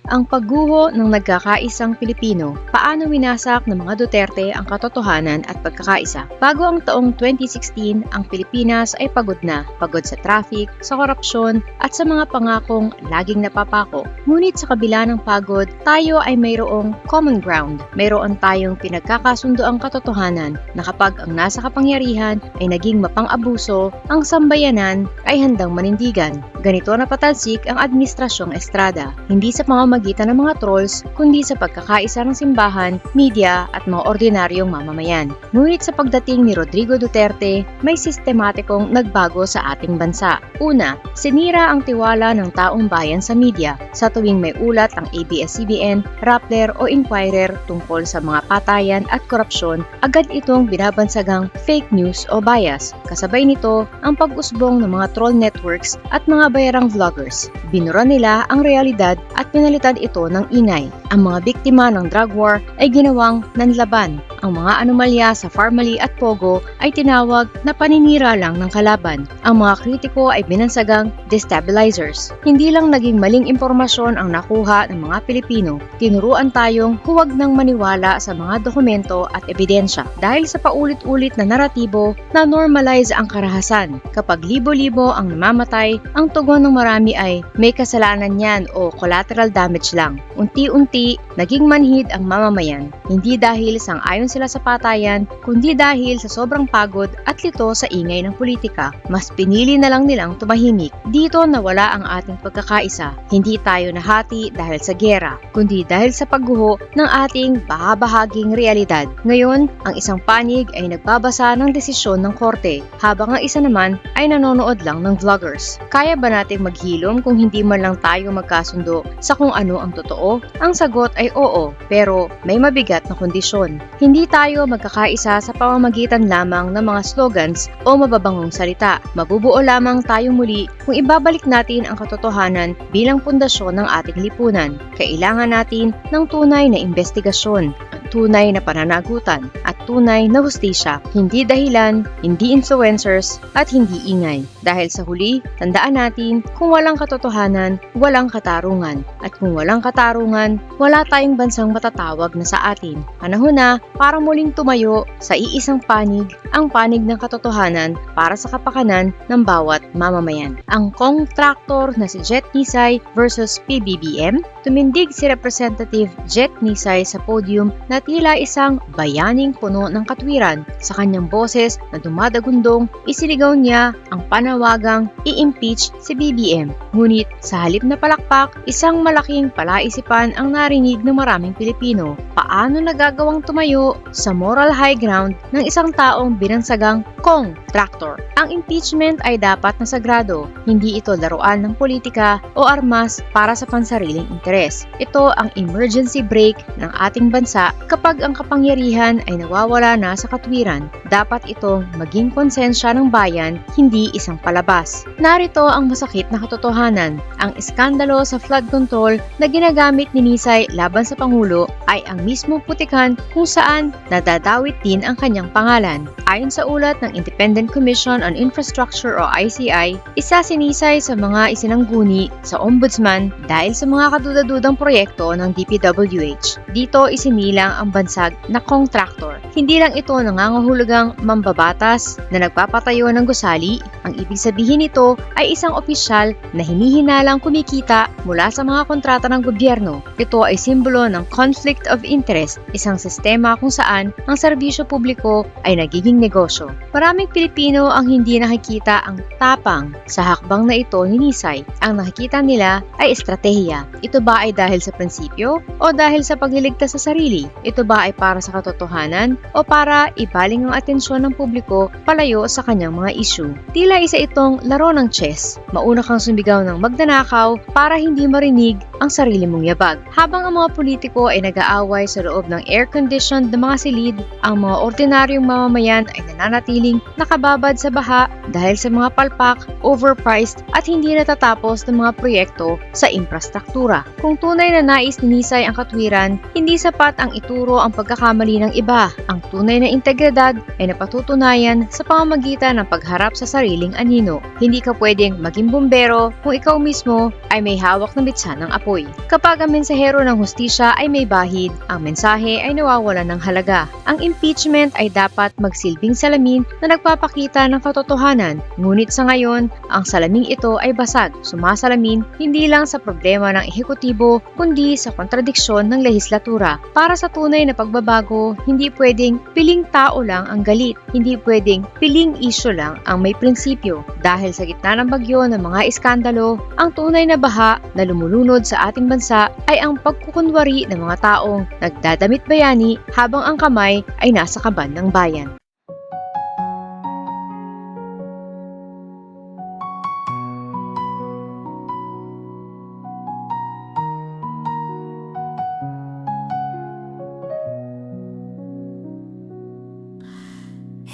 Ang pagguho ng nagkakaisang Pilipino, paano winasak ng mga Duterte ang katotohanan at pagkakaisa. Bago ang taong 2016, ang Pilipinas ay pagod na. Pagod sa traffic, sa korupsyon, at sa mga pangakong laging napapako. Ngunit sa kabila ng pagod, tayo ay mayroong common ground. Mayroon tayong pinagkakasundo ang katotohanan na kapag ang nasa kapangyarihan ay naging mapang-abuso, ang sambayanan ay handang manindigan. Ganito napatalsik ang Administrasyong Estrada, hindi sa pamamagitan ng mga trolls, kundi sa pagkakaisa ng simbahan, media at mga ordinaryong mamamayan. Ngunit sa pagdating ni Rodrigo Duterte, may sistematikong nagbago sa ating bansa. Una, sinira ang tiwala ng taong bayan sa media. Sa tuwing may ulat ang ABS-CBN, Rappler o Inquirer tungkol sa mga patayan at korupsyon, agad itong binabansagang fake news o bias. Kasabay nito ang pag-usbong ng mga troll networks at mga bayarang vloggers. Binura nila ang realidad at pinalitan ito ng ingay. Ang mga biktima ng drug war ay ginawang nanlaban. Ang mga anomalya sa Farmally at Pogo ay tinawag na paninira lang ng kalaban. Ang mga kritiko ay binansagang destabilizers. Hindi lang naging maling impormasyon ang nakuha ng mga Pilipino. Tinuruan tayong huwag nang maniwala sa mga dokumento at ebidensya. Dahil sa paulit-ulit na naratibo na normalize ang karahasan. Kapag libo-libo ang namamatay, ang tugon ng marami ay may kasalanan yan o collateral damage lang. Unti-unti, naging manhid ang mamamayan. Hindi dahil sang-ayon sila sa patayan, kundi dahil sa sobrang pagod at lito sa ingay ng politika. Mas pinili na lang nilang tumahimik. Dito nawala ang ating pagkakaisa. Hindi tayo nahati dahil sa giyera, kundi dahil sa pagguho ng ating bahahaging realidad. Ngayon, ang isang panig ay nagbabasa ng desisyon ng korte, habang ang isa naman ay nanonood lang ng vloggers. Kaya ba nating maghilom kung hindi man lang tayo magkasundo sa kung ano ang totoo? Ang sagot ay oo, pero may mabigat na kondisyon. Hindi tayo magkakaisa sa pamamagitan lamang ng mga slogans o mababangong salita. Mabubuo lamang tayo muli kung ibabalik natin ang katotohanan bilang pundasyon ng ating lipunan. Kailangan natin ng tunay na investigasyon, tunay na pananagutan, at tunay na hustisya. Hindi dahilan, hindi influencers, at hindi ingay. Dahil sa huli, tandaan natin, kung walang katotohanan, walang katarungan. At kung walang katarungan, wala tayong bansang matatawag na sa atin. Panahon na para muling tumayo sa iisang panig, ang panig ng katotohanan para sa kapakanan ng bawat mamamayan. Ang kontraktor na si Jet Nisay versus PBBM, tumindig si Representative Jet Nisay sa podium na tila isang bayaning puno ng katwiran. Sa kanyang boses na dumadagundong, isinigaw niya ang panawagang i-impeach si BBM. Ngunit sa halip na palakpak, isang malaking palaisipan ang narinig ng maraming Pilipino. Paano nagagawang tumayo sa moral high ground ng isang taong binansagang kontraktor? Ang impeachment ay dapat na sagrado, hindi ito laruan ng politika o armas para sa pansariling interes. Ito ang emergency brake ng ating bansa kapag ang kapangyarihan ay nawawala na sa katwiran. Dapat itong maging konsensya ng bayan, hindi isang palabas. Narito ang masakit na katotohanan. Ang iskandalo sa flood control na ginagamit ni Nisay laban sa Pangulo ay ang mismong putikan kung saan nadadawit din ang kanyang pangalan. Ayon sa ulat ng Independent Commission on Infrastructure o ICI, isa si Nisay sa mga isinangguni sa Ombudsman dahil sa mga kadudadudang proyekto ng DPWH. Dito isinilang ang bansag na kontraktor. Hindi lang ito nangangahulugang mambabatas na nagpapatayo ng gusali. Ang ibig sabihin nito ay isang opisyal na hinihinalang kumikita mula sa mga kontrata ng gobyerno. Ito ay simbolo ng conflict of interest, isang sistema kung saan ang serbisyo publiko ay nagiging negosyo. Maraming Pilipino ang hindi nakikita ang tapang sa hakbang na ito ni Nisay. Ang nakikita nila ay estratehiya. Ito ba ay dahil sa prinsipyo o dahil sa pagliligtas sa sarili? Ito ba ay para sa katotohanan o para ibaling ang atensyon ng publiko palayo sa kanyang mga issue? Tila isa itong laro ng chess. Mauna kang sumigaw ng magnanakaw para hindi marinig ang sarili mong yabag. Habang ang mga politiko ay nag-aaway sa loob ng air-conditioned na mga silid, ang mga ordinaryong mamamayan ay nananatiling nakababad sa baha dahil sa mga palpak, overpriced at hindi natatapos ng mga proyekto sa infrastruktura. Kung tunay na nais ni Nisay ang katwiran, hindi sapat ang ituro ang pagkakamali ng iba. Ang tunay na integridad ay napatutunayan sa pamamagitan ng pagharap sa sariling anino. Hindi ka pwedeng maging bumbero kung ikaw mismo ay may hawak na bitsa ng apoy. Kapag ang mensahero ng hustisya ay may bahid, ang mensahe ay nawawalan ng halaga. Ang impeachment ay dapat magsilbing salamin na nagpapakita ng katotohanan. Ngunit sa ngayon, ang salaming ito ay basag, sumasalamin hindi lang sa problema ng ehekutibo kundi sa kontradiksyon ng lehislatura. Para sa tunay na pagbabago, hindi pwedeng piling tao lang ang galit, hindi pwedeng piling isyu lang ang may prinsipyo. Dahil sa gitna ng bagyo ng mga iskandalo, ang tunay na baha na lumulunod sa ating bansa ay ang pagkukunwari ng mga taong nagdadamit bayani habang ang kamay ay nasa kaban ng bayan.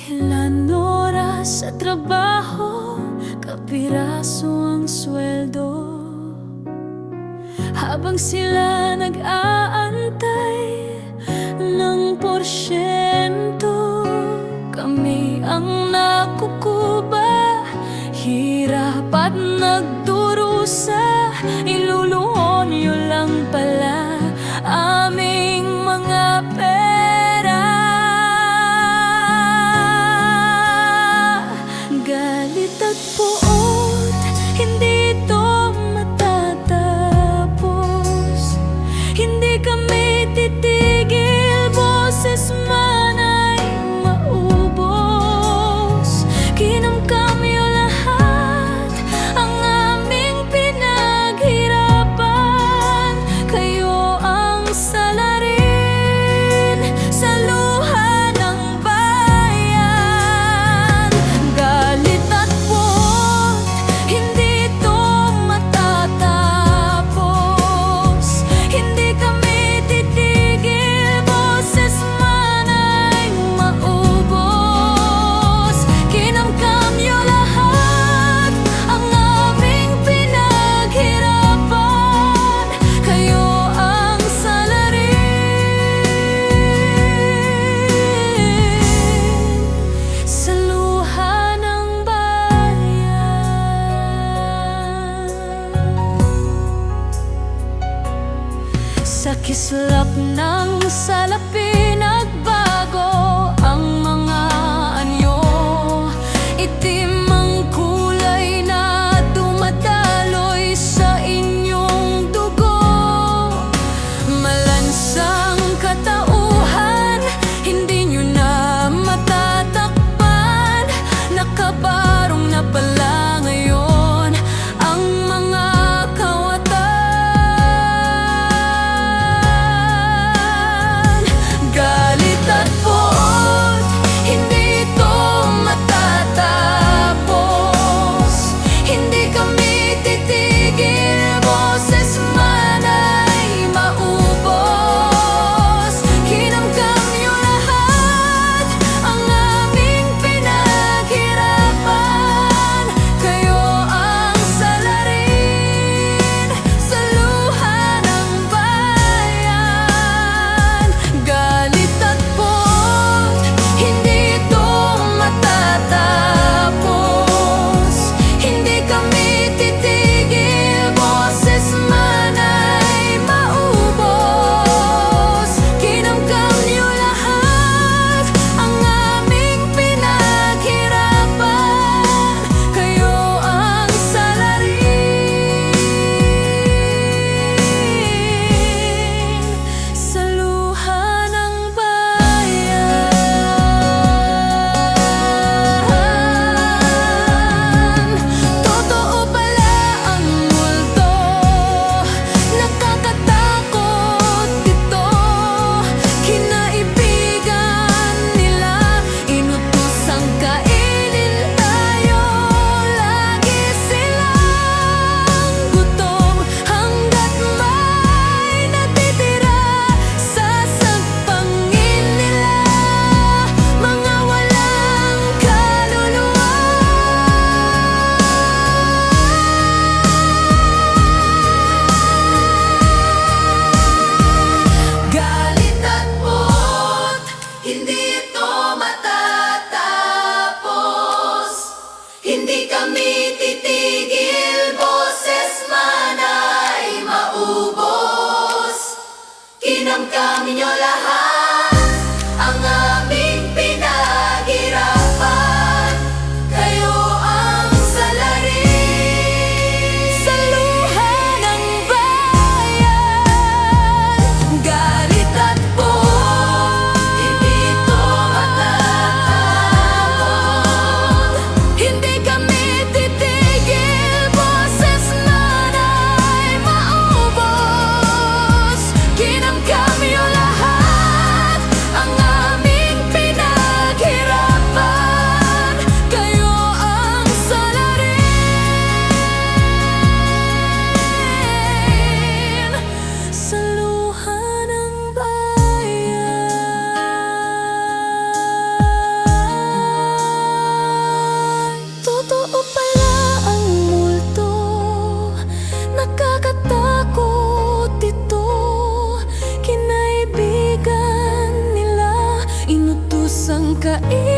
Ilan oras sa trabaho, kapiraso ang sweldo. Habang sila nag-aantay ng porsyento, kami ang nakukuba, hirap at nagdurusa. Iluluhon nyo lang pala aming mga pera. Galit at puot, hindi ito matatapos. Hindi kami titigil, boses man ay maubos. Kinamkamyo lahat ang aming pinaghirapan. Kayo ang salarin sa luha ng bayan. Galit at puot, hindi ito matatapos. Hindi kami titigil, boses man ay maubos. Kinamkamyo lahat ang aming pinaghirapan. Kayo ang salarin sa luha ng bayan. Sa kislap ng salapi nagbago ang mga anyo. Itim ang kulay na dumadaloy sa inyong dugo. Malansang katauhan, hindi nyo na matatakpan. Nakabarong na pala ngayon ang mga kawatan. Kinamkam ninyo lahat ang aming pinaghirapan. Kayo ang salarin sa luha ng bayan. Galit at buhok, hindi ito matatapon. Hindi kami titigil, boses man ay maubos. Kinamkam niyo lahat ang aming pinaghirapan. Kayo ang salarin sa luha ng bayan. Totoo pala ang multo, nakakatakot ito. Kinaibigan nila, inutusang kainin